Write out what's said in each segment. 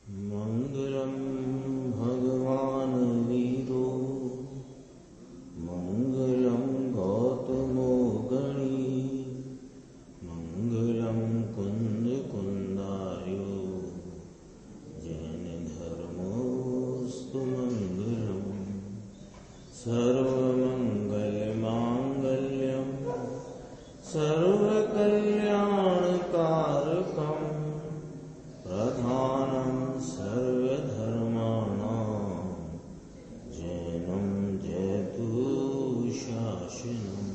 मंगलम भगवान वीरो मंगलम गौतमो गणी मंगलम कुंद कुंदार्यो जैन धर्मोस्तु मंगलम सर्वमंगल मांगल्यम सर्वकल्याणकारकम प्रधानम सर्वधर्माणां जैनं जयतु शासनम्।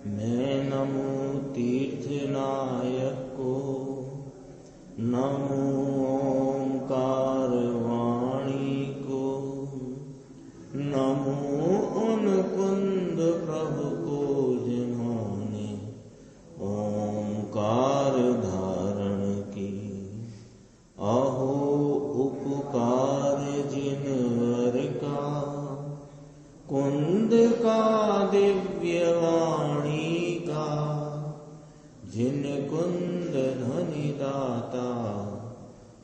मैं नमो तीर्थनायक को, नमो ओंकार वाणी को, नमो उन कुंद प्रभु को जिन्होंने ओंकार धारण की। अहो उपकार जिनवर का, कुंद का दिव्य वाणी का, जिन कुंद धनि दाता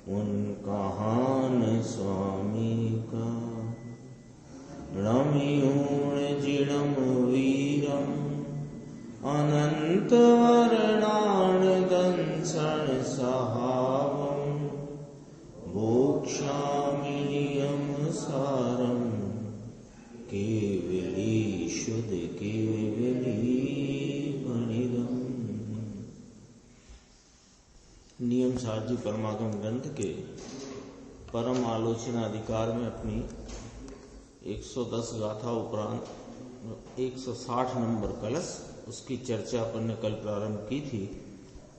उन कहान स्वामी का। रमयूण जिणम वीरम अनंत वर्णान दंसन सहावम मोक्षामिनियम सारम केवली शुद्ध केवली मणिदम। नियम सारजी परमागम ग्रंथ के परम आलोचना अधिकार में अपनी 110 गाथा उपरांत 160 नंबर कलश, उसकी चर्चा अपन ने कल प्रारंभ की थी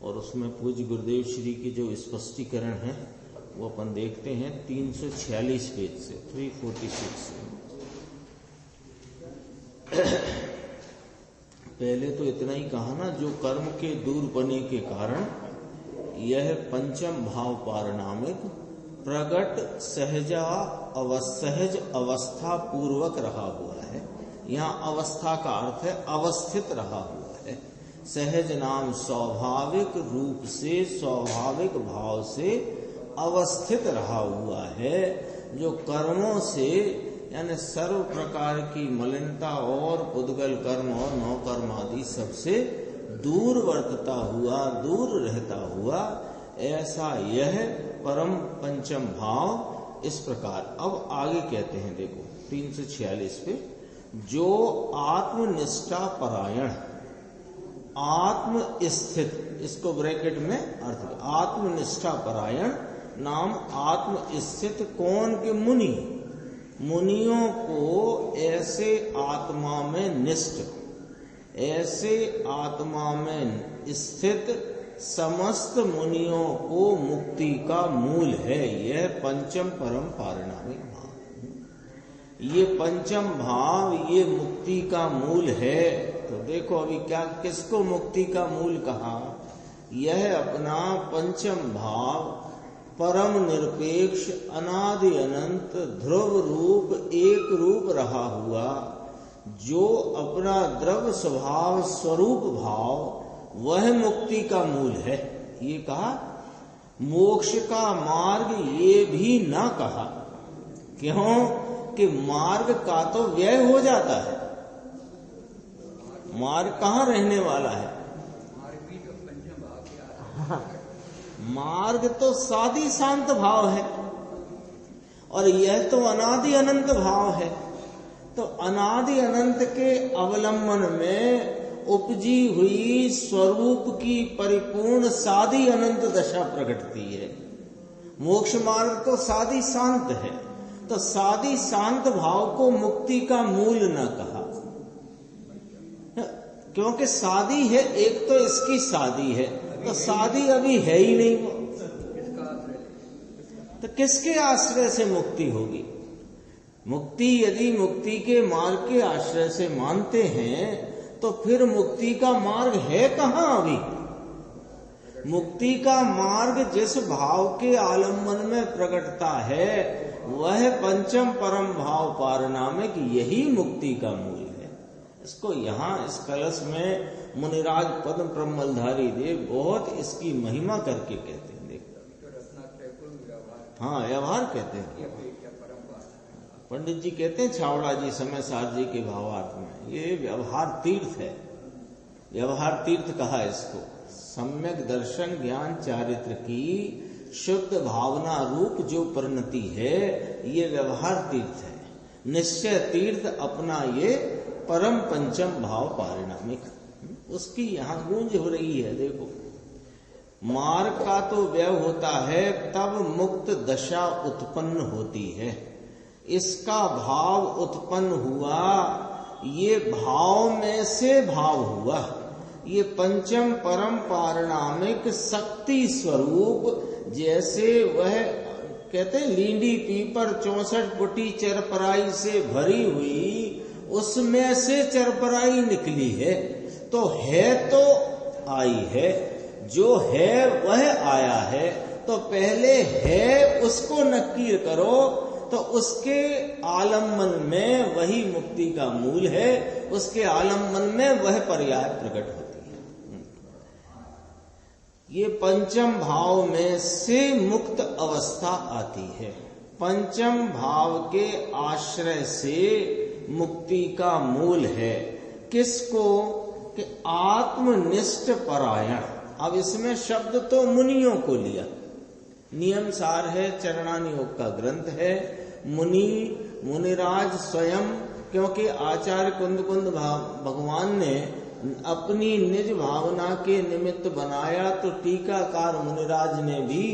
और उसमें पूज्य गुरुदेव श्री की जो स्पष्टीकरण है वो अपन देखते हैं 346 पेज से 346 से। पहले तो इतना ही कहा ना, जो कर्म के दूर बने के कारण यह पंचम भाव पारनामिक प्रगट सहज अवस्था पूर्वक रहा हुआ है। यहाँ अवस्था का अर्थ है अवस्थित रहा हुआ है। सहज नाम स्वाभाविक रूप से स्वाभाविक भाव से अवस्थित रहा हुआ है, जो कर्मों से यानी सर्व प्रकार की मलिनता और पुद्गल कर्म और नौ कर्म आदि सबसे दूर वर्तता हुआ, दूर रहता हुआ, ऐसा यह परम पंचम भाव। इस प्रकार अब आगे कहते हैं, देखो 346 पे, जो आत्मनिष्ठा परायण आत्म स्थित, इसको ब्रैकेट में अर्थ, आत्मनिष्ठा परायण नाम आत्म स्थित कौन के मुनि, मुनियों को ऐसे आत्मा में निष्ठ, ऐसे आत्मा में स्थित समस्त मुनियों को मुक्ति का मूल है यह पंचम परम पारिणामिक भाव। ये पंचम भाव ये मुक्ति का मूल है। तो देखो अभी क्या, किसको मुक्ति का मूल कहा? यह अपना पंचम भाव परम निरपेक्ष अनादि अनंत ध्रुव रूप एक रूप रहा हुआ, जो अपना द्रव्य स्वभाव स्वरूप भाव, वह मुक्ति का मूल है। ये कहा। मोक्ष का मार्ग ये भी ना कहा। क्यों? कि मार्ग का तो व्यय हो जाता है। मार्ग कहाँ रहने वाला है? मार्ग तो सादी शांत भाव है और यह तो अनादि अनंत भाव है। तो अनादि अनंत के अवलंबन में उपजी हुई स्वरूप की परिपूर्ण सादी अनंत दशा प्रकटती है। मोक्ष मार्ग तो सादी शांत है, तो सादी शांत भाव को मुक्ति का मूल न कहा, क्योंकि शादी है, एक तो इसकी शादी है, तो शादी अभी है ही नहीं वो, तो किसके आश्रय से मुक्ति होगी? मुक्ति यदि मुक्ति के मार्ग के आश्रय से मानते हैं तो फिर मुक्ति का मार्ग है कहाँ अभी? मुक्ति का मार्ग जिस भाव के आलम्बन में प्रकटता है वह पंचम परम भाव पारनामिक यही मुक्ति का मूल है। इसको यहाँ इस कलश में मुनिराज पद्म प्रमलधारी देव बहुत इसकी महिमा करके कहते हैं। देखो हाँ व्यवहार कहते हैं। पंडित जी कहते हैं छावड़ा जी समय सार जी के भावार्थ में, ये व्यवहार तीर्थ है। व्यवहार तीर्थ कहा इसको। सम्यक दर्शन ज्ञान चारित्र की शुद्ध भावना रूप जो परिणति है, ये व्यवहार तीर्थ है। निश्चय तीर्थ अपना ये परम पंचम भाव पारिणामिक, उसकी यहां गूंज हो रही है। देखो, मार्ग का तो व्यय होता है तब मुक्त दशा उत्पन्न होती है। इसका भाव उत्पन्न हुआ, ये भाव में से भाव हुआ। ये पंचम परम पारिणामिक शक्ति स्वरूप, जैसे वह कहते लींडी पीपर 64 पुटी चरपराई से भरी हुई, उसमें से चरपराई निकली है। तो है तो आई है, जो है वह आया है। तो पहले है उसको नक्कीर करो, तो उसके आलम्बन में वही मुक्ति का मूल है, उसके आलम्बन में वह पर्याय प्रकट होती है। ये पंचम भाव में से मुक्त अवस्था आती है। पंचम भाव के आश्रय से मुक्ति का मूल है। किसको? कि आत्मनिष्ठ परायण। अब इसमें शब्द तो मुनियों को लिया, नियम सार है, चरणानियोग का ग्रंथ है। मुनिराज स्वयं, क्योंकि आचार्य कुंद भगवान ने अपनी निज भावना के निमित्त बनाया, तो टीकाकार मुनिराज ने भी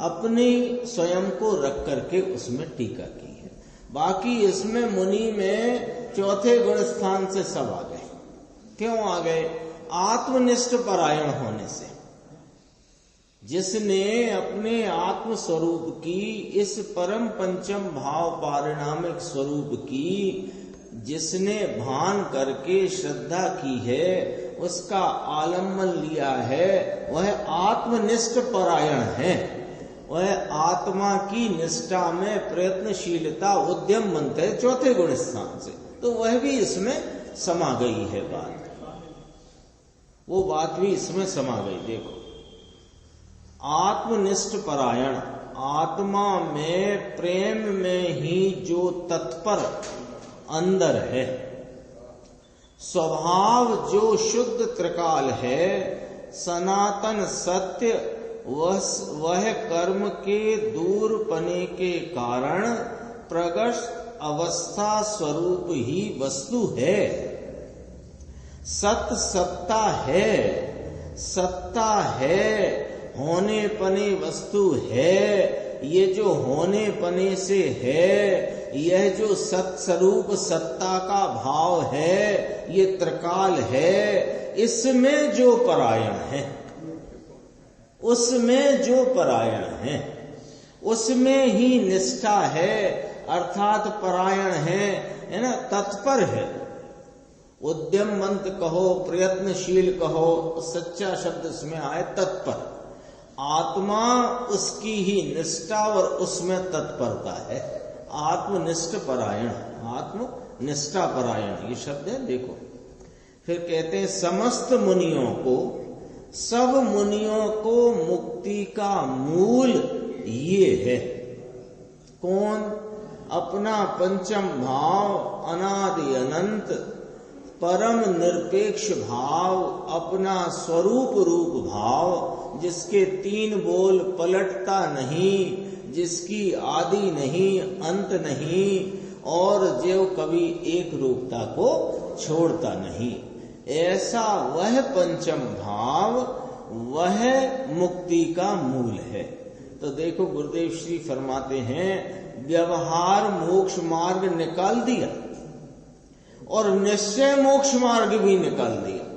अपने स्वयं को रख करके उसमें टीका की है। बाकी इसमें मुनि में चौथे गुण स्थान से सब आ गए। क्यों आ गए? आत्मनिष्ठ परायण होने से। जिसने अपने आत्म स्वरूप की, इस परम पंचम भाव पारिणामिक स्वरूप की जिसने भान करके श्रद्धा की है, उसका आलम्बन लिया है, वह आत्मनिष्ठ परायण है। वह आत्मा की निष्ठा में प्रयत्नशीलता उद्यम मनते है चौथे गुण स्थान से। तो वह भी इसमें समा गई है बात, वो बात भी इसमें समा गई। देखो, आत्मनिष्ठ परायण, आत्मा में प्रेम में ही जो तत्पर अंदर है, स्वभाव जो शुद्ध त्रिकाल है, सनातन सत्य, वह कर्म के दूर पने के कारण प्रगट अवस्था स्वरूप ही वस्तु है। सत्य सत्ता है, सत्ता है, होने पने वस्तु है। ये जो होने पने से है, यह जो सत्स्वरूप सत्ता का भाव है, ये त्रिकाल है। इसमें जो परायण है, उसमें जो परायण है, उसमें ही निष्ठा है, अर्थात परायण है ना, तत्पर है। उद्यमवंत कहो, प्रयत्नशील कहो, सच्चा शब्द इसमें आए तत्पर। आत्मा उसकी ही निष्ठा और उसमें तत्परता है। आत्मनिष्ठ परायण, आत्मनिष्ठा परायण, ये शब्द है। देखो, फिर कहते हैं समस्त मुनियों को, सब मुनियों को मुक्ति का मूल ये है। कौन? अपना पंचम भाव, अनादि अनंत परम निरपेक्ष भाव, अपना स्वरूप रूप भाव, जिसके तीन बोल पलटता नहीं, जिसकी आदि नहीं, अंत नहीं, और जो कभी एक रूपता को छोड़ता नहीं, ऐसा वह पंचम भाव, वह मुक्ति का मूल है। तो देखो, गुरुदेव श्री फरमाते हैं, व्यवहार मोक्ष मार्ग निकाल दिया और निश्चय मोक्ष मार्ग भी निकाल दिया।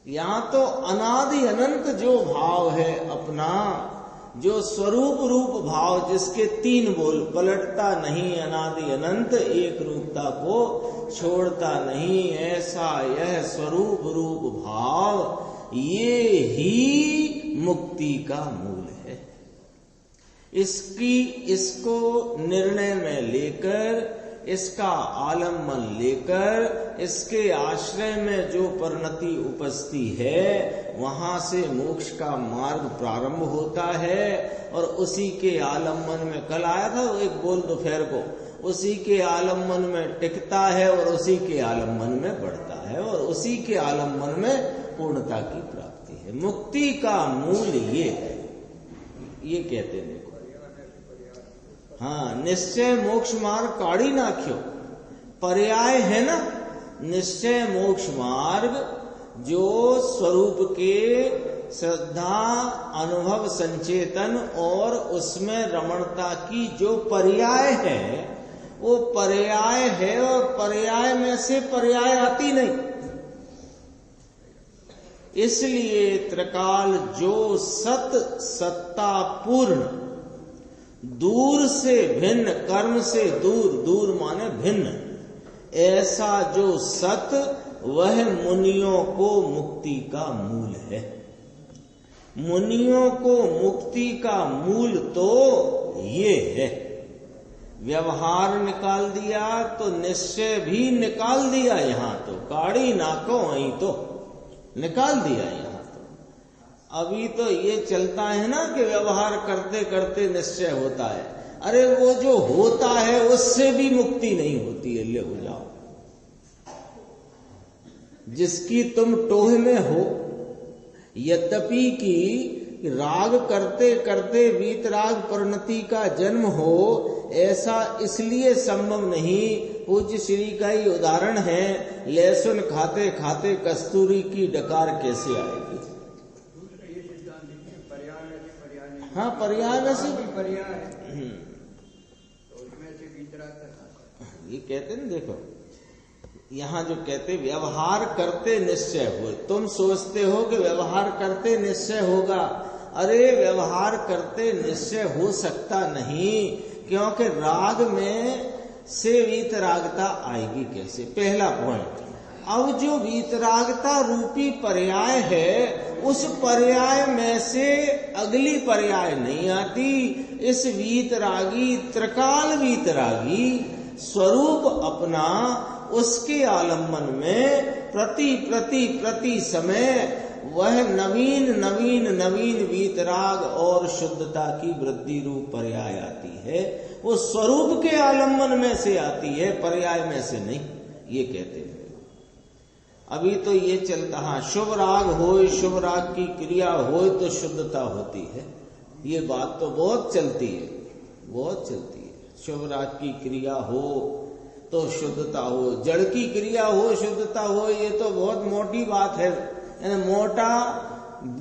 यहाँ तो अनादि अनंत जो भाव है अपना, जो स्वरूप रूप भाव, जिसके तीन बोल, पलटता नहीं, अनादि अनंत, एक रूपता को छोड़ता नहीं, ऐसा यह स्वरूप रूप भाव, ये ही मुक्ति का मूल है। इसको निर्णय में लेकर इसका आलम्बन लेकर इसके आश्रय में जो परिणति उपजती है वहां से मोक्ष का मार्ग प्रारंभ होता है। और उसी के आलम्बन में, कल आया था एक बोल दोपहर को, उसी के आलम्बन में टिकता है और उसी के आलम्बन में बढ़ता है और उसी के आलम्बन में पूर्णता की प्राप्ति है। मुक्ति का मूल ये है, ये कहते हैं। हाँ, निश्चय मोक्ष मार्ग काढ़ी नाख्यो, पर्याय है ना। निश्चय मोक्ष मार्ग जो स्वरूप के श्रद्धा, अनुभव, संचेतन और उसमें रमणता की जो पर्याय है वो पर्याय है, और पर्याय में से पर्याय आती नहीं। इसलिए त्रिकाल जो सत सत्ता पूर्ण, दूर से भिन्न, कर्म से दूर, दूर माने भिन्न, ऐसा जो सत वह मुनियों को मुक्ति का मूल है। मुनियों को मुक्ति का मूल तो ये है। व्यवहार निकाल दिया तो निश्चय भी निकाल दिया, यहां तो काढ़ी नाको वहीं तो निकाल दिया। यहां तो अभी तो ये चलता है ना कि व्यवहार करते करते निश्चय होता है। अरे वो जो होता है उससे भी मुक्ति नहीं होती है, ले हो जाओ। जिसकी तुम टोह में हो, यद्यपि कि राग करते करते वीतराग परिणति का जन्म हो, ऐसा इसलिए संभव नहीं। पूज्य श्री का ही उदाहरण है, लहसुन खाते खाते कस्तूरी की डकार कैसे आएगी। हाँ, पर्याय वैसे पर्याय ये कहते हैं। देखो यहाँ जो कहते व्यवहार करते निश्चय हो, तुम सोचते हो कि व्यवहार करते निश्चय होगा। अरे व्यवहार करते निश्चय हो सकता नहीं, क्योंकि राग में से वीतरागता आएगी कैसे, पहला पॉइंट। अब जो वीतरागता रूपी पर्याय है उस पर्याय में से अगली पर्याय नहीं आती। इस वीतरागी, त्रिकाल वीतरागी स्वरूप अपना उसके आलम्बन में प्रति समय वह नवीन नवीन नवीन वीतराग और शुद्धता की वृद्धि रूप पर्याय आती है। वो स्वरूप के आलम्बन में से आती है, पर्याय में से नहीं, ये कहते हैं। अभी तो ये चलता, हाँ, शुभ राग हो, शुभ राग की क्रिया हो तो शुद्धता होती है। ये बात तो बहुत चलती है, बहुत चलती है। शुभ राग की क्रिया हो तो शुद्धता हो, जड़ की क्रिया हो शुद्धता हो, ये तो बहुत मोटी बात है, यानी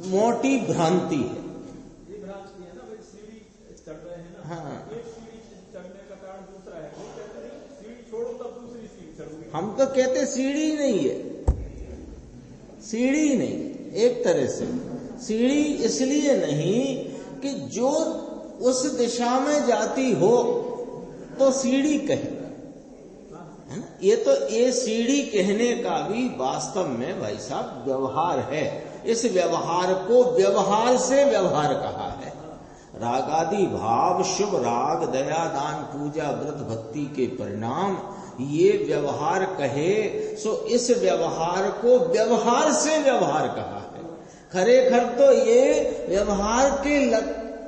मोटी भ्रांति है। ये भ्रांति है ना, भाई सीढ़ी चढ़ रहे हैं ना। हाँ, एक सीढ़ी चढ़ने का कारण दूसरा है, वो कहते हैं सीढ़ी छोड़ो तब दूसरी सीढ़ी चढ़ोगे। हम तो कहते सीढ़ी नहीं है, सीढ़ी नहीं, एक तरह से सीढ़ी इसलिए नहीं कि जो उस दिशा में जाती हो तो सीढ़ी कहे, है ना। ये तो ये सीढ़ी कहने का भी वास्तव में भाई साहब व्यवहार है। इस व्यवहार को व्यवहार से व्यवहार कहा है। रागादि भाव, शुभ राग, दया, दान, पूजा, व्रत, भक्ति के परिणाम ये व्यवहार कहे, सो इस व्यवहार को व्यवहार से व्यवहार कहा है। खरेखर तो ये व्यवहार के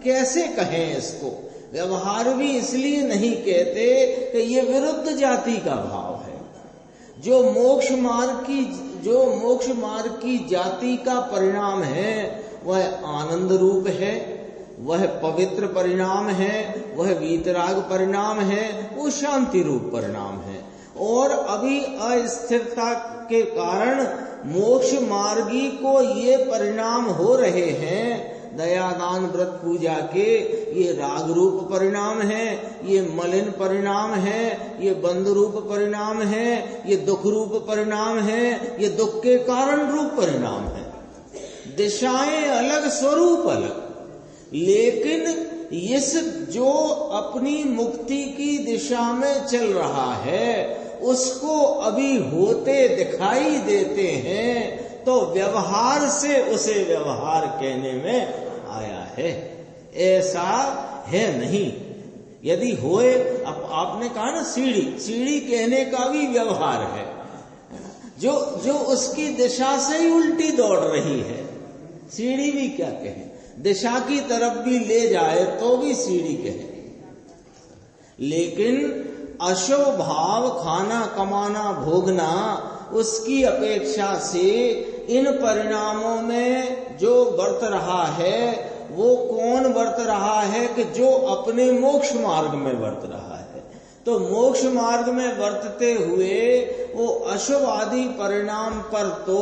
कैसे कहें इसको, व्यवहार भी इसलिए नहीं कहते कि ये विरुद्ध जाति का भाव है। जो मोक्ष मार्ग की जाति का परिणाम है वह आनंद रूप है, वह पवित्र परिणाम है, वह वीतराग परिणाम है, वो शांति रूप परिणाम है। और अभी अस्थिरता के कारण मोक्ष मार्गी को ये परिणाम हो रहे हैं, दया, दान, व्रत, पूजा के, ये राग रूप परिणाम है, ये मलिन परिणाम है, ये बंध रूप परिणाम है, ये दुख रूप परिणाम है, ये दुख के कारण रूप परिणाम है। दिशाएं अलग, स्वरूप अलग, लेकिन इस जो अपनी मुक्ति की दिशा में चल रहा है उसको अभी होते दिखाई देते हैं, तो व्यवहार से उसे व्यवहार कहने में आया है, ऐसा है नहीं। यदि होए, अब आपने कहा ना सीढ़ी, सीढ़ी कहने का भी व्यवहार है, जो उसकी दिशा से ही उल्टी दौड़ रही है, सीढ़ी भी क्या कहे, दिशा की तरफ भी ले जाए तो भी सीढ़ी कहे। लेकिन अशुभ भाव खाना कमाना भोगना, उसकी अपेक्षा से इन परिणामों में जो वर्त रहा है वो कौन वर्त रहा है कि जो अपने मोक्ष मार्ग में वर्त रहा है। तो मोक्ष मार्ग में वर्तते हुए वो अशुभ आदि परिणाम पर तो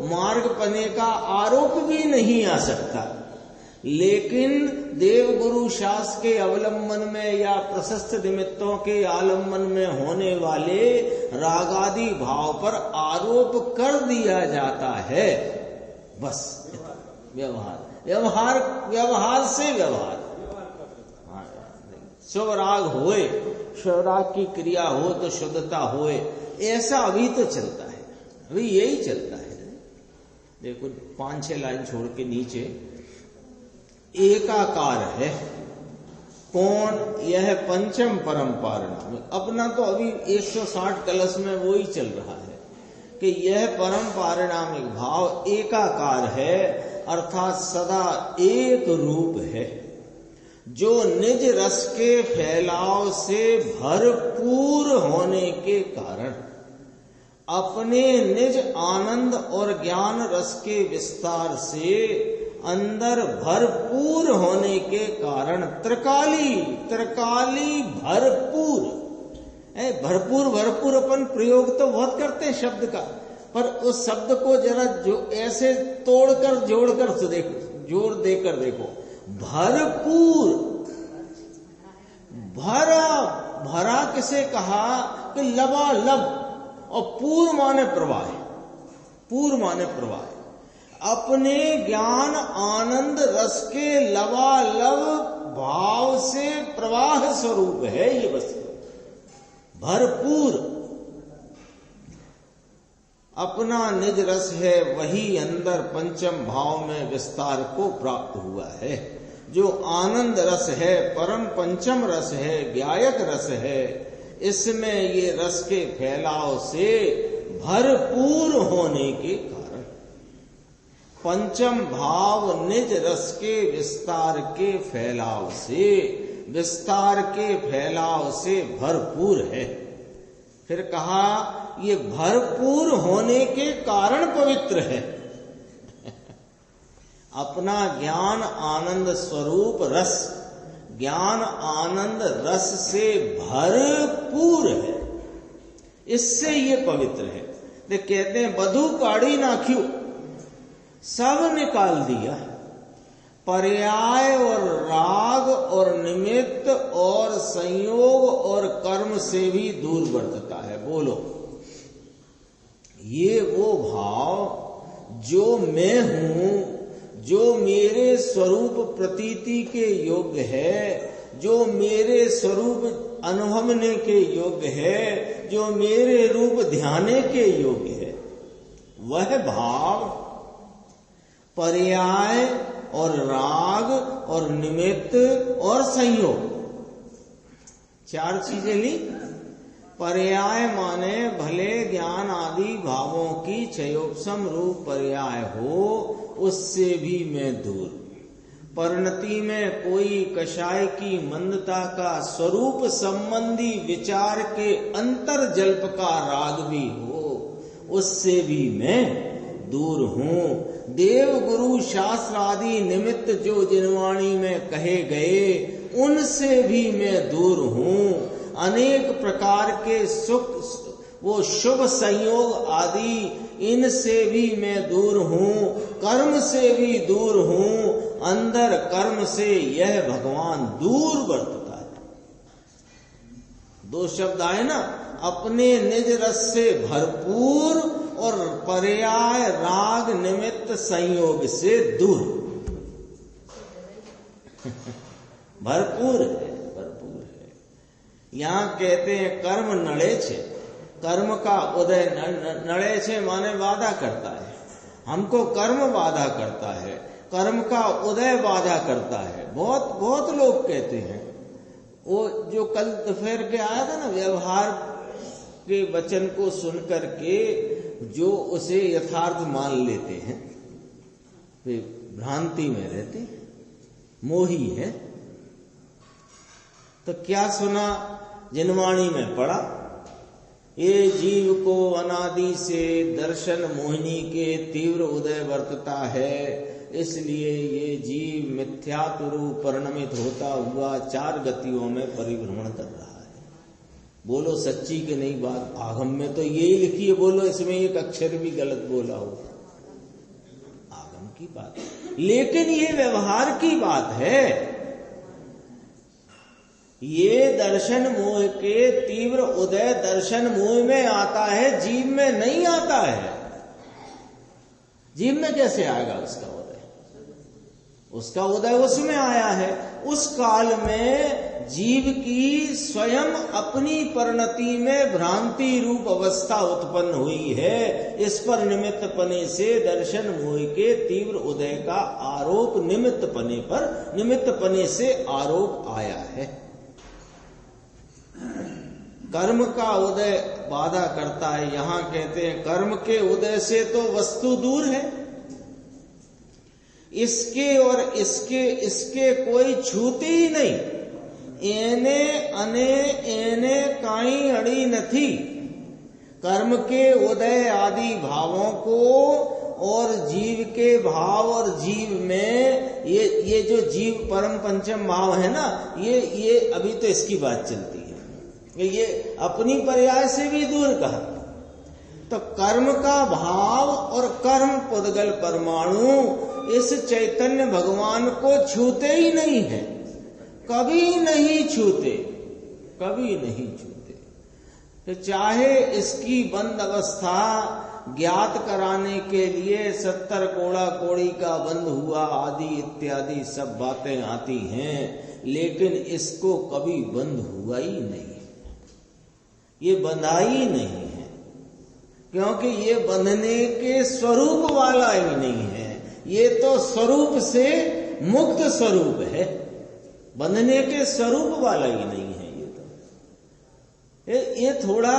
मार्ग पने का आरोप भी नहीं आ सकता, लेकिन देव गुरु शास्त्र के अवलंबन में या प्रशस्त निमित्तों के आलम्बन में होने वाले रागादि भाव पर आरोप कर दिया जाता है। बस व्यवहार व्यवहार व्यवहार से व्यवहार, शुभ राग होए, शुभ राग की क्रिया हो तो शुद्धता होए, ऐसा अभी तो चलता है, अभी यही चलता है। देखो 5-6 लाइन छोड़ के नीचे एकाकार है कौन, यह पंचम परम पारिणामिक। अपना तो अभी 160 कलश में वो ही चल रहा है कि यह परम पारिणामिक भाव एकाकार है, अर्थात सदा एक रूप है, जो निज रस के फैलाव से भरपूर होने के कारण अपने निज आनंद और ज्ञान रस के विस्तार से अंदर भरपूर होने के कारण त्रिकाली भरपूर। भरपूर भरपूर अपन प्रयोग तो बहुत करते हैं शब्द का, पर उस शब्द को जरा जो ऐसे तोड़कर जोड़कर तो देखो, जोर देकर देखो, भरपूर। भरा भरा किसे कहा कि लबालब, और पूर्व माने प्रवाह, पूर्व माने प्रवाह, अपने ज्ञान आनंद रस के लबालब भाव से प्रवाह स्वरूप है ये वस्तु। भरपूर अपना निज रस है, वही अंदर पंचम भाव में विस्तार को प्राप्त हुआ है। जो आनंद रस है, परम पंचम रस है, ज्ञायक रस है, इसमें ये रस के फैलाव से भरपूर होने के कारण पंचम भाव निज रस के विस्तार के फैलाव से, विस्तार के फैलाव से भरपूर है। फिर कहा ये भरपूर होने के कारण पवित्र है। अपना ज्ञान आनंद स्वरूप रस, ज्ञान आनंद रस से भरपूर है, इससे ये पवित्र है। तो कहते हैं बधु काढ़ी नाख्यू, सब निकाल दिया, पर्याय और राग और निमित्त और संयोग और कर्म से भी दूर वर्तता है। बोलो, ये वो भाव जो मैं हूं, जो मेरे स्वरूप प्रतीति के योग्य है, जो मेरे स्वरूप अनुभवने के योग्य है, जो मेरे रूप ध्याने के योग्य है, वह भाव पर्याय और राग और निमित्त और संयोग, 4 चीजें ली। पर्याय माने भले ज्ञान आदि भावों की क्षयोपम रूप पर्याय हो, उससे भी मैं दूर। परिणति में कोई कषाय की मंदता का स्वरूप संबंधी विचार के अंतर जल्प का राग भी हो, उससे भी मैं दूर हूं। देव गुरु शास्त्र आदि निमित्त जो जिनवाणी में कहे गए, उनसे भी मैं दूर हूं। अनेक प्रकार के सुख वो शुभ संयोग आदि, इनसे भी मैं दूर हूं। कर्म से भी दूर हूं, अंदर कर्म से यह भगवान दूर वर्तता है। 2 शब्द आए ना, अपने निज रस से भरपूर और पर्याय राग निमित्त संयोग से दूर। भरपूर है, भरपूर है। यहां कहते हैं कर्म नड़े छे, कर्म का उदय नड़े छे माने बाधा करता है, हमको कर्म बाधा करता है, कर्म का उदय बाधा करता है। बहुत बहुत लोग कहते हैं वो जो कल दोपहर के आया था ना, व्यवहार के वचन को सुन करके जो उसे यथार्थ मान लेते हैं वे भ्रांति में रहते, मोही है। तो क्या सुना, जिनवाणी में पढ़ा, ये जीव को अनादि से दर्शन मोहिनी के तीव्र उदय वर्तता है, इसलिए ये जीव मिथ्यात्व रूप परिणमित होता हुआ 4 गतियों में परिभ्रमण कर रहा है। बोलो सच्ची कि नहीं बात? आगम में तो यही लिखी है, बोलो इसमें एक अक्षर भी गलत बोला हो, आगम की बात। लेकिन ये व्यवहार की बात है। ये दर्शन मोह के तीव्र उदय दर्शन मोह में आता है, जीव में नहीं आता है। जीव में कैसे आएगा उसका उदय? उसका उदय उसमें आया है। उस काल में जीव की स्वयं अपनी परिणति में भ्रांति रूप अवस्था उत्पन्न हुई है। इस पर निमित्त पने से दर्शन मोह के तीव्र उदय का आरोप निमित्त पने से आरोप आया है। कर्म का उदय बाधा करता है। यहां कहते हैं कर्म के उदय से तो वस्तु दूर है, इसके और इसके कोई छूती ही नहीं। एने अने एने काई अड़ी नथी। कर्म के उदय आदि भावों को और जीव के भाव और जीव में ये जो जीव परम पंचम भाव है ना, ये अभी तो इसकी बात चलती है। ये अपनी पर्याय से भी दूर कहा। तो कर्म का भाव और कर्म पुद्गल परमाणु इस चैतन्य भगवान को छूते ही नहीं है, कभी नहीं छूते। तो चाहे इसकी बंद अवस्था ज्ञात कराने के लिए 70 कोड़ा कोड़ी का बंद हुआ आदि इत्यादि सब बातें आती हैं, लेकिन इसको कभी बंद हुआ ही नहीं, ये बंधा ही नहीं है, क्योंकि ये बंधने के स्वरूप वाला ही नहीं है। ये तो स्वरूप से मुक्त स्वरूप है, बंधने के स्वरूप वाला ही नहीं है। ये थोड़ा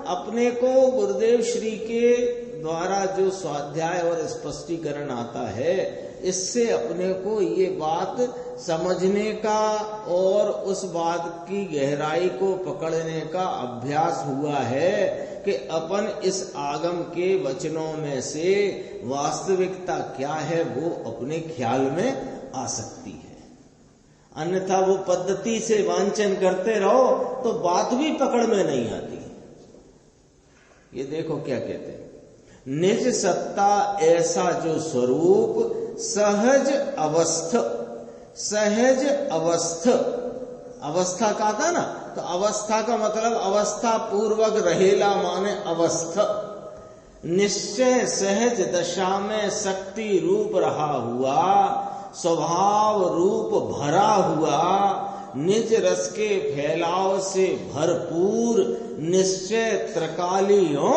अपने को गुरुदेव श्री के द्वारा जो स्वाध्याय और स्पष्टीकरण आता है, इससे अपने को ये बात समझने का और उस बात की गहराई को पकड़ने का अभ्यास हुआ है कि अपन इस आगम के वचनों में से वास्तविकता क्या है वो अपने ख्याल में आ सकती है। अन्यथा वो पद्धति से वांछन करते रहो तो बात भी पकड़ में नहीं आती। ये देखो क्या कहते हैं, निज सत्ता ऐसा जो स्वरूप सहज अवस्थ अवस्था का था ना, तो अवस्था का मतलब अवस्था पूर्वक रहेला माने अवस्थ, निश्चय सहज दशा में शक्ति रूप रहा हुआ, स्वभाव रूप भरा हुआ, निज रस के फैलाव से भरपूर निश्चय त्रिकाली हो,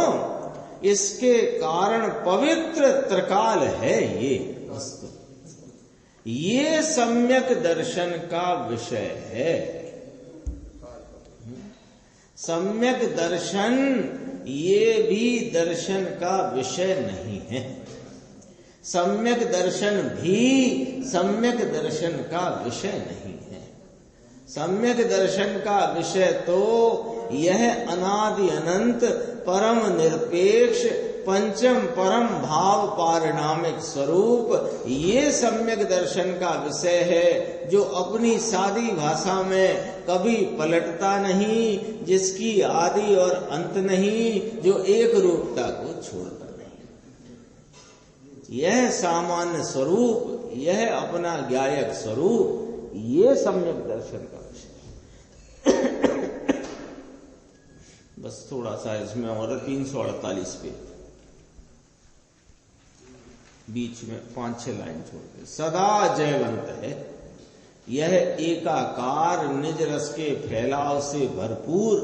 इसके कारण पवित्र त्रिकाल है ये वस्तु। ये सम्यक दर्शन का विषय है। सम्यक दर्शन ये भी दर्शन का विषय नहीं है। सम्यक दर्शन भी सम्यक दर्शन का विषय नहीं है। सम्यक दर्शन का विषय तो यह अनादि अनंत परम निरपेक्ष पंचम परम भाव पारिणामिक स्वरूप, ये सम्यक दर्शन का विषय है, जो अपनी सादी भाषा में कभी पलटता नहीं, जिसकी आदि और अंत नहीं, जो एक रूपता को छोड़ता नहीं। यह सामान्य स्वरूप, यह अपना ज्ञायक स्वरूप, ये सम्यक दर्शन का विषय। बस थोड़ा सा इसमें और 348 पे बीच में 5-6 लाइन छोड़ के, सदा जयवंत है, यह एकाकार निज रस के फैलाव से भरपूर,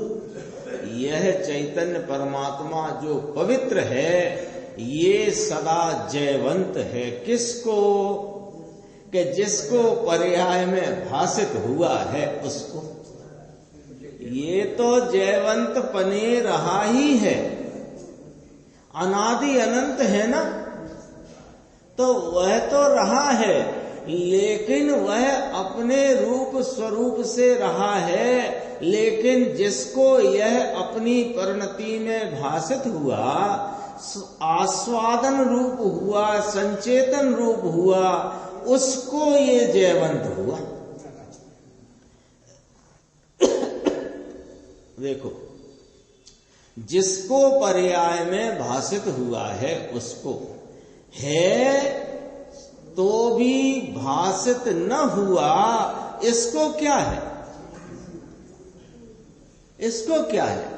यह चैतन्य परमात्मा जो पवित्र है, ये सदा जयवंत है। किसको? कि जिसको पर्याय में भाषित हुआ है उसको। ये तो जयवंत पने रहा ही है, अनादि अनंत है ना, तो वह तो रहा है, लेकिन वह अपने रूप स्वरूप से रहा है। लेकिन जिसको यह अपनी परिणति में भासित हुआ, आस्वादन रूप हुआ, संचेतन रूप हुआ, उसको ये जयवंत हुआ। देखो, जिसको पर्याय में भासित हुआ है उसको है, तो भी भासित न हुआ, इसको क्या है? इसको क्या है?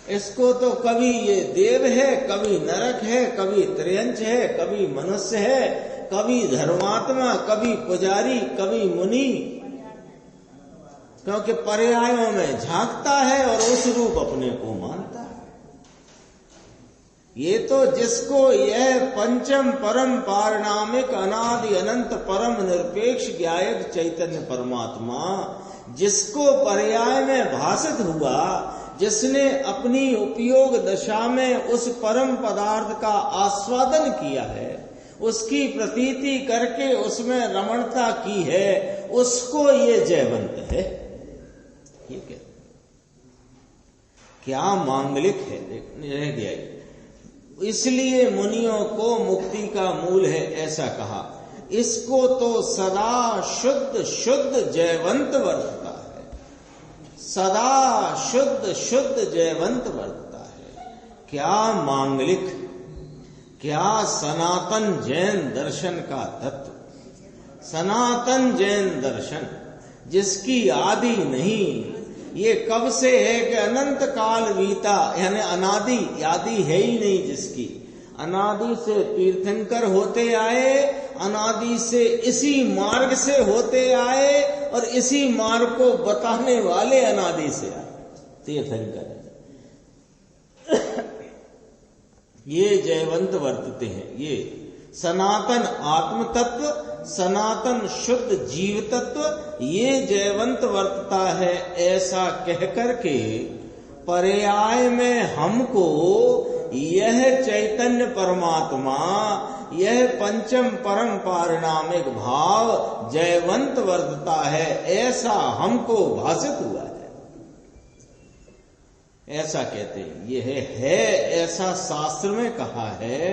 इसको तो कभी ये देव है, कभी नरक है, कभी त्रियंच है, कभी मनुष्य है, कभी धर्मात्मा, कभी पुजारी, कभी मुनि, क्योंकि पर्यायों में झांकता है और उस रूप अपने को मानता है। ये तो जिसको यह पंचम परम पारणामिक अनादि अनंत परम निरपेक्ष ज्ञायक चैतन्य परमात्मा, जिसको पर्याय में भासित हुआ, जिसने अपनी उपयोग दशा में उस परम पदार्थ का आस्वादन किया है, उसकी प्रतीति करके उसमें रमणता की है, उसको ये जयवंत है। ठीक है, क्या मांगलिक है, रह गया। इसलिए मुनियों को मुक्ति का मूल है ऐसा कहा। इसको तो सदा शुद्ध शुद्ध जयवंत वर्तता है, सदा शुद्ध शुद्ध जयवंत वर्तता है। क्या मांगलिक, क्या सनातन जैन दर्शन का तत्व, सनातन जैन दर्शन जिसकी आदि नहीं, ये कब से है कि अनंत काल बीता, यानी अनादि, आदि है ही नहीं जिसकी, अनादि से तीर्थंकर होते आए, अनादि से इसी मार्ग से होते आए और इसी मार्ग को बताने वाले अनादि से आए तीर्थंकर। ये जयवंत वर्तते हैं। ये सनातन आत्म तत्व, सनातन शुद्ध जीव तत्व, ये जयवंत वर्तता है। ऐसा कह करके पर्याय में हमको यह चैतन्य परमात्मा, यह पंचम परम पारिणामिक भाव जयवंत वर्तता है, ऐसा हमको भासित हुआ है। ऐसा कहते हैं। यह है ऐसा शास्त्र में कहा है,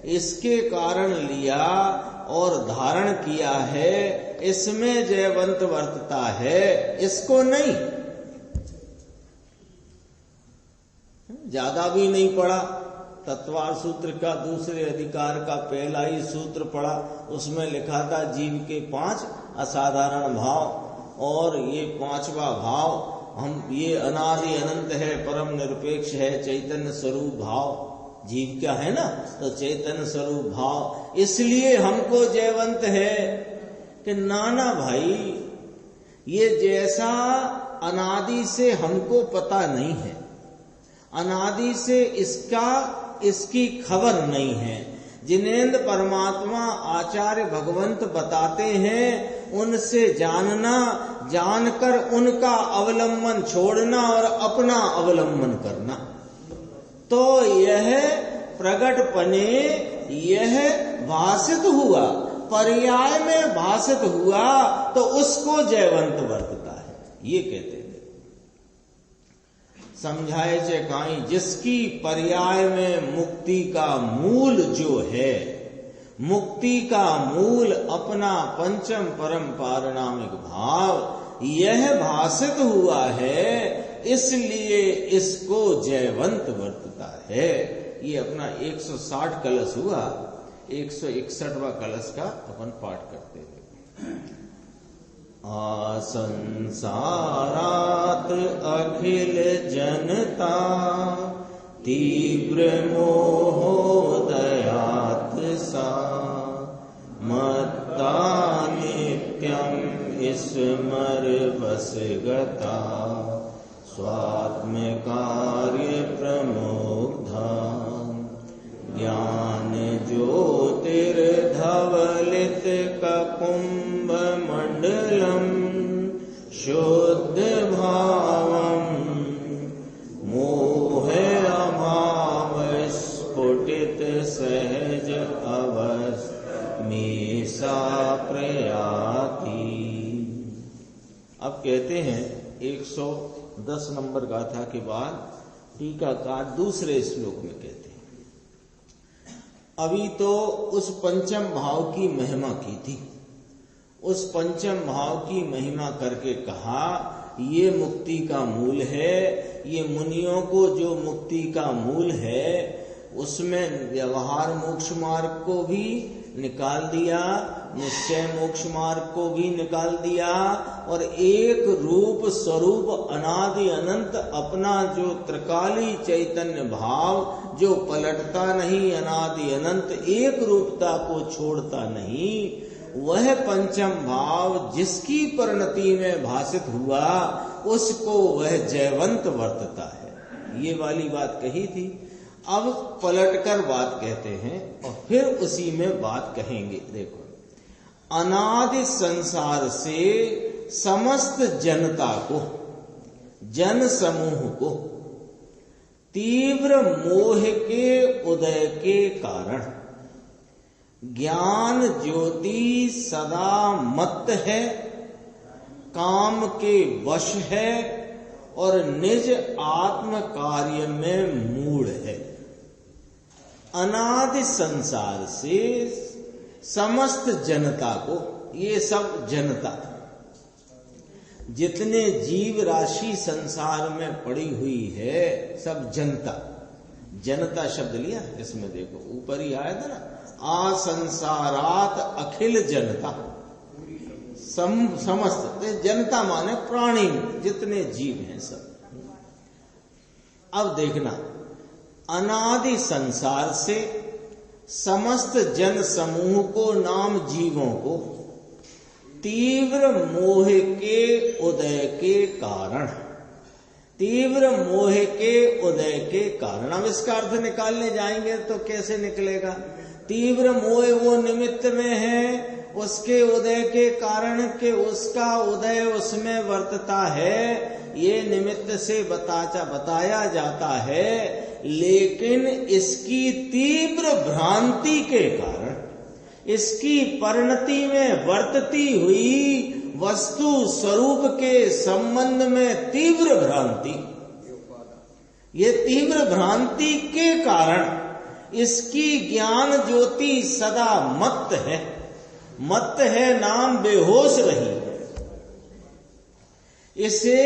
इसके कारण लिया और धारण किया है, इसमें जयवंत वर्तता है, इसको नहीं। ज्यादा भी नहीं पढ़ा, तत्वार सूत्र का दूसरे अधिकार का पहला ही सूत्र पढ़ा, उसमें लिखा था जीव के 5 असाधारण भाव, और ये 5वां भाव हम, ये अनादि अनंत है, परम निरपेक्ष है, चैतन्य स्वरूप भाव जीव क्या है ना, तो चैतन्य स्वरूप भाव। इसलिए हमको जयवंत है कि नाना भाई, ये जैसा अनादि से हमको पता नहीं है, अनादि से इसकी खबर नहीं है। जिनेन्द्र परमात्मा आचार्य भगवंत बताते हैं, उनसे जानना, जानकर उनका अवलंबन छोड़ना और अपना अवलंबन करना, तो यह प्रगट पने, यह भासित हुआ, पर्याय में भासित हुआ, तो उसको जयवंत वर्तता है। ये कहते हैं। समझाए जे काई, जिसकी पर्याय में मुक्ति का मूल जो है, मुक्ति का मूल अपना पंचम परम पारिणामिक भाव, यह भासित हुआ है, इसलिए इसको जयवंत वर्तता है। ये अपना 160 कलश हुआ, 161वां कलश का अपन पाठ करते थे। संसारात अखिल जनता तीव्र मोहोदयात सा, मत्ता नित्यम स्मर बस गता, स्वात्म कार्य प्रमुग्धा, ज्ञान ज्योतिर्धवलित ककुंभ मंडलम, शुद्ध भावम मेषा प्रयाति। अब कहते हैं 110 नंबर गाथा के बाद टीकाकार दूसरे श्लोक में कहते हैं, अभी तो उस पंचम भाव की महिमा की थी, उस पंचम भाव की महिमा करके कहा ये मुक्ति का मूल है, ये मुनियों को जो मुक्ति का मूल है उसमें व्यवहार मोक्ष मार्ग को भी निकाल दिया, निश्चय मोक्ष मार्ग को भी निकाल दिया, और एक रूप स्वरूप अनादि अनंत अपना जो त्रिकाली चैतन्य भाव जो पलटता नहीं, अनादि अनंत एक रूपता को छोड़ता नहीं, वह पंचम भाव जिसकी परिणति में भासित हुआ उसको वह जयवंत वर्तता है। ये वाली बात कही थी। अब पलटकर बात कहते हैं और फिर उसी में बात कहेंगे। देखो, अनादि संसार से समस्त जनता को, जन समूह को तीव्र मोह के उदय के कारण ज्ञान ज्योति सदा मत्त है, काम के वश है और निज आत्म कार्य में मूढ़ है। अनादि संसार से समस्त जनता को, ये सब जनता, जितने जीव राशि संसार में पड़ी हुई है सब जनता, जनता शब्द लिया इसमें, देखो ऊपर ही आया था ना, आ संसारात अखिल जनता, समस्त जनता माने प्राणी जितने जीव हैं सब। अब देखना, अनादि संसार से समस्त जन समूह को, नाम जीवों को तीव्र मोह के उदय के कारण, तीव्र मोह के उदय के कारण, अब इसका अर्थ निकालने जाएंगे तो कैसे निकलेगा? तीव्र मोह वो निमित्त में है, उसके उदय के कारण के उसका उदय उसमें वर्तता है, ये निमित्त से बताया जाता है। लेकिन इसकी तीव्र भ्रांति के कारण, इसकी परिणति में वर्तती हुई वस्तु स्वरूप के संबंध में तीव्र भ्रांति, ये तीव्र भ्रांति के कारण इसकी ज्ञान ज्योति सदा मत्त है, मत्त है नाम बेहोश रही है। इसे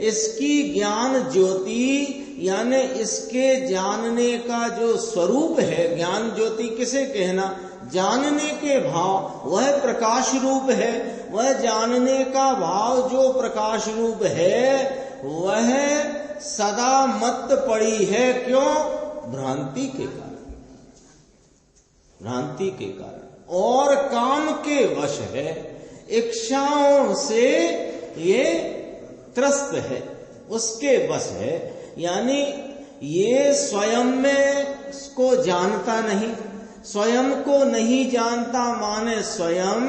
इसकी ज्ञान ज्योति यानी इसके जानने का जो स्वरूप है, ज्ञान ज्योति किसे कहना? जानने के भाव, वह प्रकाश रूप है, वह जानने का भाव जो प्रकाश रूप है वह सदा मत्त पड़ी है। क्यों? भ्रांति के कारण, भ्रांति के कारण, और काम के वश है, इच्छाओं से ये त्रस्त है, उसके वश है। यानी ये स्वयं में को जानता नहीं, स्वयं को नहीं जानता माने स्वयं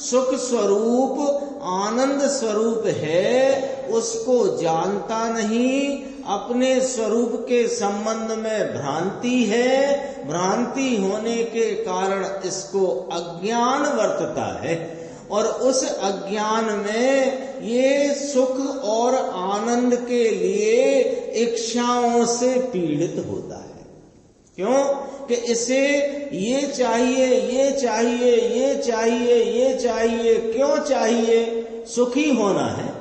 सुख स्वरूप आनंद स्वरूप है, उसको जानता नहीं, अपने स्वरूप के संबंध में भ्रांति है, भ्रांति होने के कारण इसको अज्ञान वर्तता है, और उस अज्ञान में ये सुख और आनंद के लिए इच्छाओं से पीड़ित होता है। क्यों? कि इसे ये चाहिए, ये चाहिए, ये चाहिए, ये चाहिए। क्यों चाहिए? सुखी होना है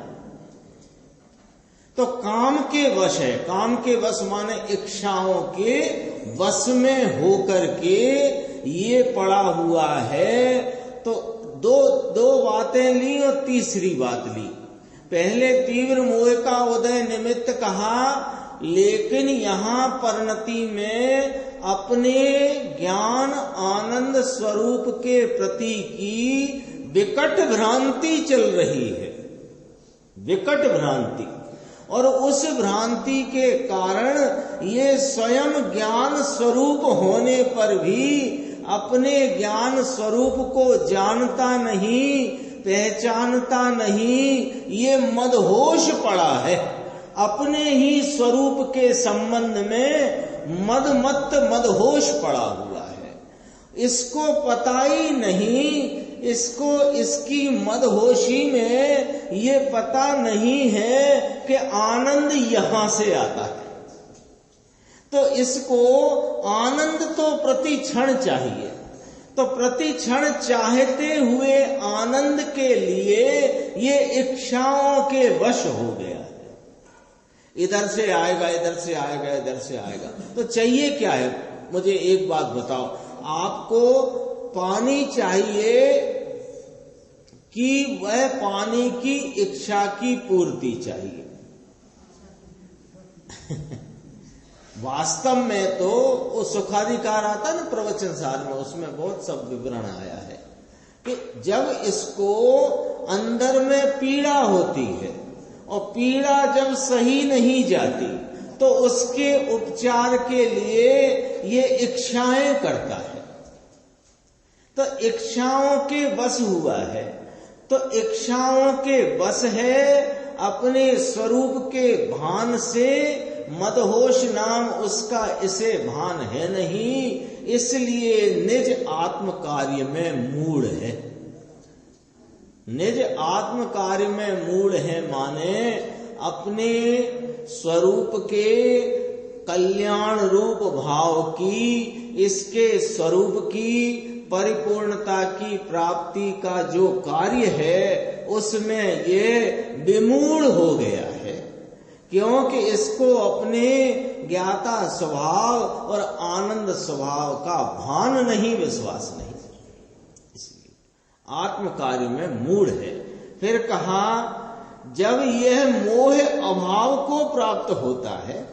तो काम के वश है। काम के वश माने इच्छाओं के वश में होकर के ये पड़ा हुआ है। तो दो बातें ली और तीसरी बात ली। पहले तीव्र मोह का उदय निमित्त कहा, लेकिन यहाँ परिणति में अपने ज्ञान आनंद स्वरूप के प्रति की विकट भ्रांति चल रही है, विकट भ्रांति। और उस भ्रांति के कारण ये स्वयं ज्ञान स्वरूप होने पर भी अपने ज्ञान स्वरूप को जानता नहीं, पहचानता नहीं, ये मदहोश पड़ा है। अपने ही स्वरूप के संबंध में मदहोश पड़ा हुआ है। इसको पता ही नहीं, इसको इसकी मदहोशी में ये पता नहीं है कि आनंद यहां से आता है। तो इसको आनंद तो प्रति क्षण चाहिए, तो प्रति क्षण चाहते हुए आनंद के लिए ये इच्छाओं के वश हो गया है। इधर से आएगा, इधर से आएगा, इधर से आएगा। तो चाहिए क्या है? मुझे एक बात बताओ, आपको पानी चाहिए कि वह पानी की इच्छा की पूर्ति चाहिए? वास्तव में तो वो सुखाधिकार आता है ना प्रवचन सार में, उसमें बहुत सब विवरण आया है कि जब इसको अंदर में पीड़ा होती है और पीड़ा जब सही नहीं जाती तो उसके उपचार के लिए ये इच्छाएं करता है। तो इच्छाओं के बस हुआ है, तो इच्छाओं के बस है, अपने स्वरूप के भान से मदहोश नाम उसका इसे भान है नहीं, इसलिए निज आत्म कार्य में मूढ़ है। निज आत्म कार्य में मूढ़ है माने अपने स्वरूप के कल्याण रूप भाव की, इसके स्वरूप की परिपूर्णता की प्राप्ति का जो कार्य है उसमें ये विमूढ़ हो गया है, क्योंकि इसको अपने ज्ञाता स्वभाव और आनंद स्वभाव का भान नहीं, विश्वास नहीं, इसलिए आत्म कार्य में मूढ़ है। फिर कहा जब यह मोह अभाव को प्राप्त होता है,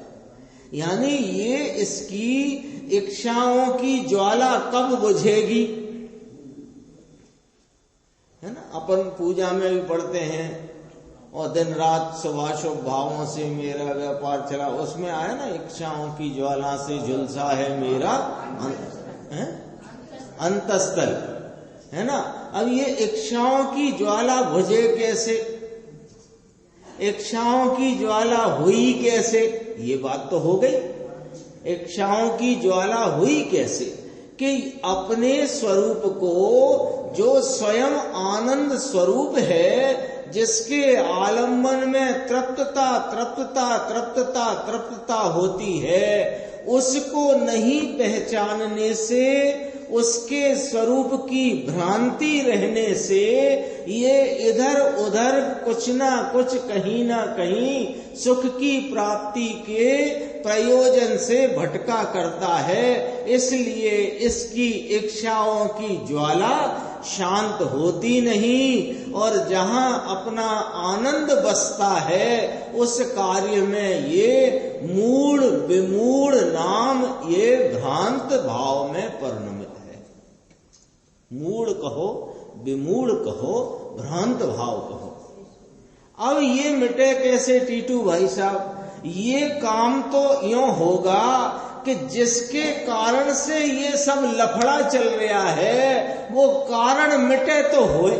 यानी ये इसकी इच्छाओं की ज्वाला कब बुझेगी, है ना। अपन पूजा में भी पढ़ते हैं और दिन रात शुभाशुभ भावों से मेरा व्यापार चला, उसमें आया ना इच्छाओं की ज्वाला से झुलसा है मेरा अंतस्थल, है ना। अब ये इच्छाओं की ज्वाला बुझे कैसे, इच्छाओं की ज्वाला हुई कैसे, ये बात तो हो गई। इच्छाओं की ज्वाला हुई कैसे कि अपने स्वरूप को, जो स्वयं आनंद स्वरूप है, जिसके आलम्बन में तृप्तता तृप्तता तृप्तता तृप्तता होती है, उसको नहीं पहचानने से, उसके स्वरूप की भ्रांति रहने से ये इधर उधर कुछ ना कुछ कहीं ना कहीं सुख की प्राप्ति के प्रयोजन से भटका करता है। इसलिए इसकी इच्छाओं की ज्वाला शांत होती नहीं, और जहां अपना आनंद बसता है उस कार्य में ये मूढ़ विमूढ़ नाम ये भ्रांत भाव में परिणमित है। मूढ़ कहो, विमूढ़ कहो, भ्रांत भाव कहो। अब ये मिटे कैसे टीटू भाई साहब? ये काम तो यूं होगा कि जिसके कारण से ये सब लफड़ा चल रहा है वो कारण मिटे तो होए।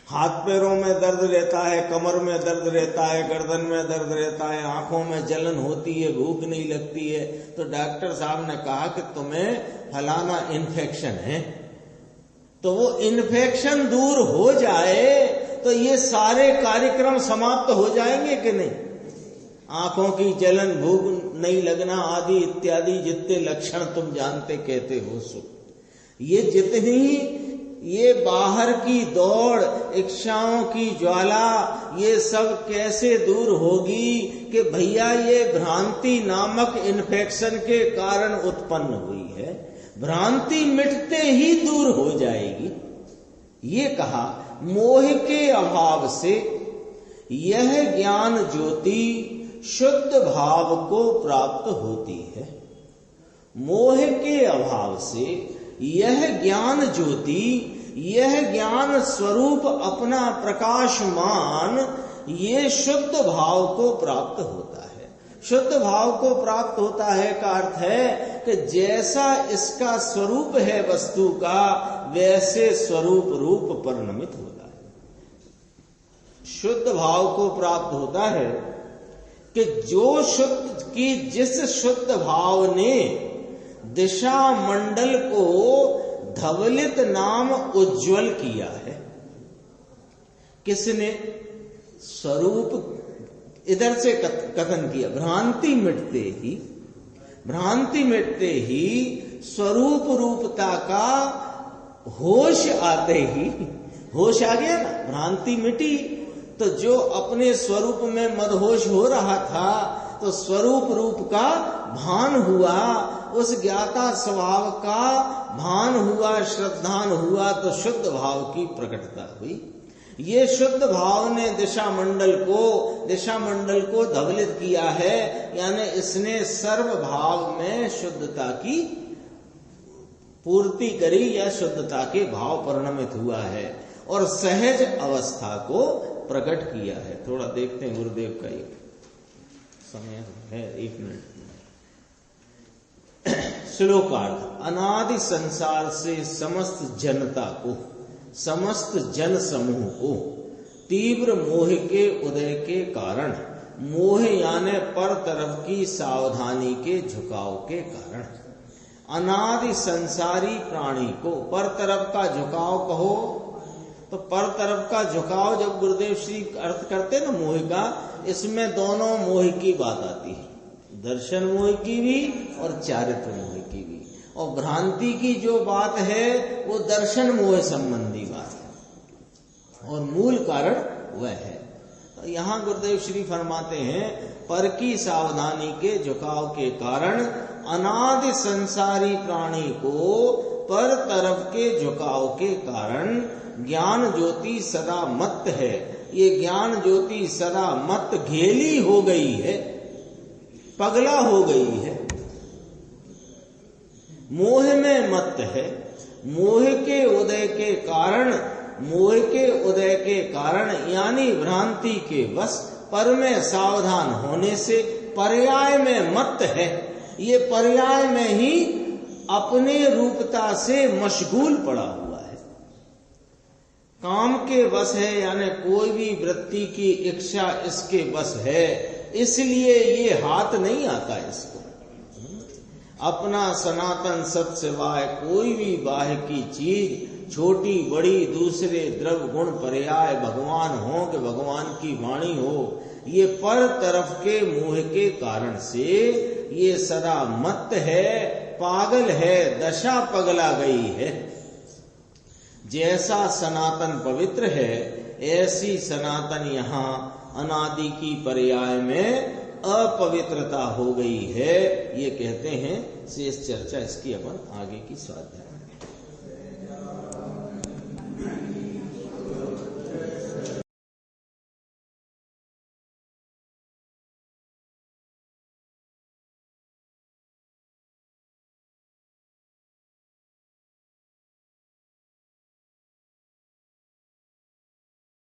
हाथ पैरों में दर्द रहता है, कमर में दर्द रहता है, गर्दन में दर्द रहता है, आंखों में जलन होती है, भूख नहीं लगती है, तो डॉक्टर साहब ने कहा कि तुम्हें फलाना इन्फेक्शन है। तो वो इन्फेक्शन दूर हो जाए तो ये सारे कार्यक्रम समाप्त हो जाएंगे कि नहीं? आंखों की जलन, भूख नहीं लगना आदि इत्यादि जितने लक्षण तुम जानते कहते हो सो, ये जितनी ये बाहर की दौड़, इच्छाओं की ज्वाला, ये सब कैसे दूर होगी कि भैया ये भ्रांति नामक इन्फेक्शन के कारण उत्पन्न हुई है, भ्रांति मिटते ही दूर हो जाएगी। ये कहा मोह के अभाव से यह ज्ञान ज्योति शुद्ध भाव को प्राप्त होती है। मोह के अभाव से यह ज्ञान ज्योति, यह ज्ञान स्वरूप अपना प्रकाशमान, ये शुद्ध भाव को प्राप्त होता है। शुद्ध भाव को प्राप्त होता है का अर्थ है कि जैसा इसका स्वरूप है वस्तु का, वैसे स्वरूप रूप परिणमित होता है। शुद्ध भाव को प्राप्त होता है कि जो शुद्ध की जिस शुद्ध भाव ने दिशा मंडल को धवलित नाम उज्ज्वल किया है। किसने? स्वरूप इधर से कथन किया। भ्रांति मिटते ही स्वरूप रूपता का होश आते ही, होश आ गया ना, भ्रांति मिटी तो जो अपने स्वरूप में मदहोश हो रहा था तो स्वरूप रूप का भान हुआ, उस ज्ञाता स्वभाव का भान हुआ, श्रद्धान हुआ, तो शुद्ध भाव की प्रकटता हुई। ये शुद्ध भाव ने दिशा मंडल को धवलित किया है, यानी इसने सर्व भाव में शुद्धता की पूर्ति करी या शुद्धता के भाव परिणमित हुआ है और सहज अवस्था को प्रकट किया है। थोड़ा देखते हैं गुरुदेव का एक समय है, 1 मिनट। श्लोकार्थ। अनादि संसार से समस्त जनता को, समस्त जन समूह को तीव्र मोह के उदय के कारण, मोह यानी पर तरफ की सावधानी के झुकाव के कारण, अनादि संसारी प्राणी को, पर तरफ का झुकाव कहो तो पर तरफ का झुकाव जब गुरुदेव श्री अर्थ करते ना मोह का, इसमें दोनों मोह की बात आती है, दर्शन मोह की भी और चारित्र मोह की भी। और भ्रांति की जो बात है वो दर्शन मोह संबंधी बात है और मूल कारण वह है। तो यहाँ गुरुदेव श्री फरमाते हैं पर की सावधानी के झुकाव के कारण अनादि संसारी प्राणी को पर तरफ के झुकाव के कारण ज्ञान ज्योति सदा मत्त है। ये ज्ञान ज्योति सदा मत्त घेली हो गई है, पगला हो गई है, मोह में मत्त है। मोह के उदय के कारण यानी भ्रांति के वश पर में सावधान होने से पर्याय में मत्त है। ये पर्याय में ही अपने रूपता से मशगूल पड़ा हुआ है, काम के वश है, यानी कोई भी वृत्ति की इच्छा इसके वश है, इसलिए ये हाथ नहीं आता इसको। अपना सनातन सत सिवाय कोई भी बाह्य की चीज, छोटी बड़ी, दूसरे द्रव्य गुण पर्याय भगवान हो कि भगवान की वाणी हो, ये पर तरफ के मोह के कारण से ये सदा मत्त है, पागल है, दशा पगला गई है। जैसा सनातन पवित्र है ऐसी सनातन यहाँ अनादि की पर्याय में अपवित्रता हो गई है। ये कहते हैं। शेष चर्चा इसकी अपन आगे की स्वाध्याय